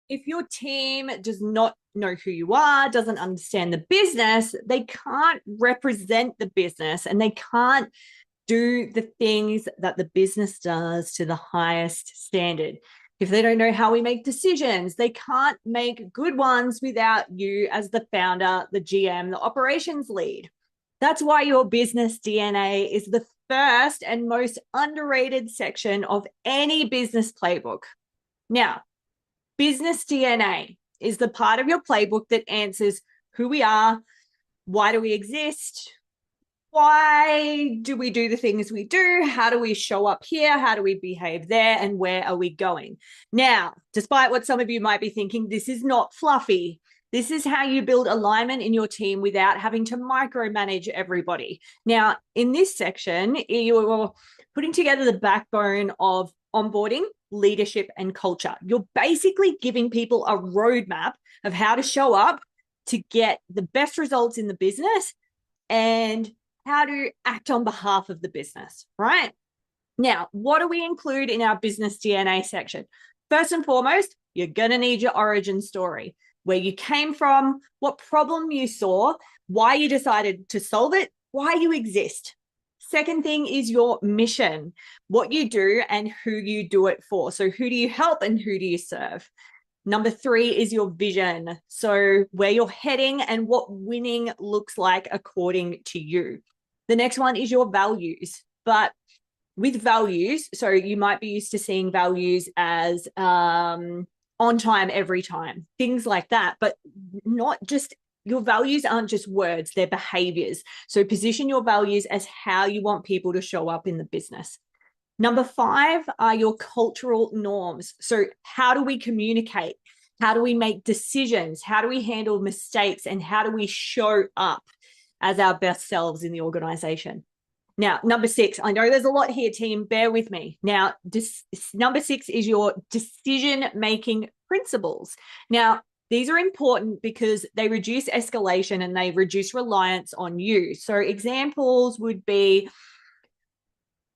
if your team does not know who you are, doesn't understand the business, they can't represent the business and they can't do the things that the business does to the highest standard. If they don't know how we make decisions, they can't make good ones without you as the founder, the GM, the operations lead. That's why your business DNA is the first and most underrated section of any business playbook. Now, business DNA is the part of your playbook that answers who we are, why do we exist, why do we do the things we do, how do we show up here, how do we behave there, and where are we going. Now, despite what some of you might be thinking, this is not fluffy. This is how you build alignment in your team without having to micromanage everybody. Now, in this section, you're putting together the backbone of onboarding, leadership, and culture. You're basically giving people a roadmap of how to show up to get the best results in the business and how to act on behalf of the business, right? Now, what do we include in our business DNA section? First and foremost, you're going to need your origin story, where you came from, what problem you saw, why you decided to solve it, why you exist. Second thing is your mission, what you do and who you do it for. So who do you help and who do you serve? Number 3 is your vision. So where you're heading and what winning looks like according to you. The next one is your values. But with values, so you might be used to seeing values as on time, every time, things like that, but not just, your values aren't just words, they're behaviors. So position your values as how you want people to show up in the business. Number 5 are your cultural norms. So how do we communicate? How do we make decisions? How do we handle mistakes? And how do we show up as our best selves in the organization? Now, number 6, I know there's a lot here, team. Bear with me. Now, number 6 is your decision-making principles. Now, these are important because they reduce escalation and they reduce reliance on you. So examples would be,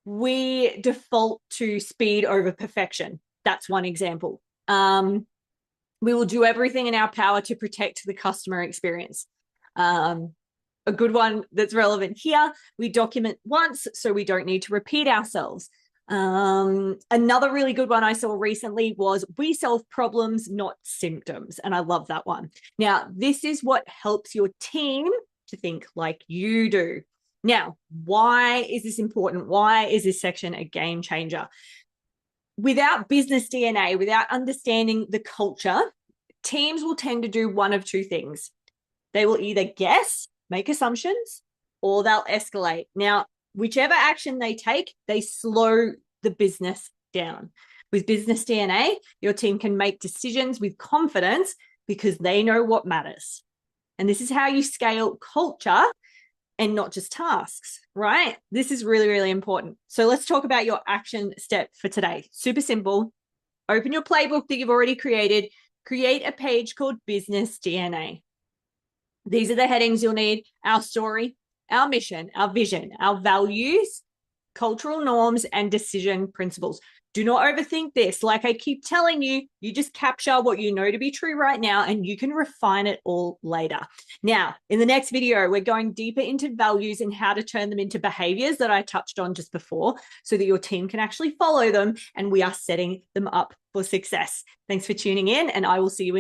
we default to speed over perfection. That's one example. We will do everything in our power to protect the customer experience. A good one that's relevant here, we document once so we don't need to repeat ourselves. Another really good one I saw recently was, we solve problems, not symptoms. And I love that one. Now, this is what helps your team to think like you do. Now, why is this important? Why is this section a game changer? Without business DNA, without understanding the culture, teams will tend to do one of two things. They will either guess, make assumptions, or they'll escalate. Now, whichever action they take, they slow the business down. With business DNA, your team can make decisions with confidence because they know what matters. And this is how you scale culture and not just tasks, right? This is really, really important. So let's talk about your action step for today. Super simple. Open your playbook that you've already created. Create a page called Business DNA. These are the headings you'll need: our story, our mission, our vision, our values, cultural norms, and decision principles. Do not overthink this. Like I keep telling you, you just capture what you know to be true right now, and you can refine it all later. Now, in the next video, we're going deeper into values and how to turn them into behaviors that I touched on just before so that your team can actually follow them, and we are setting them up for success. Thanks for tuning in, and I will see you in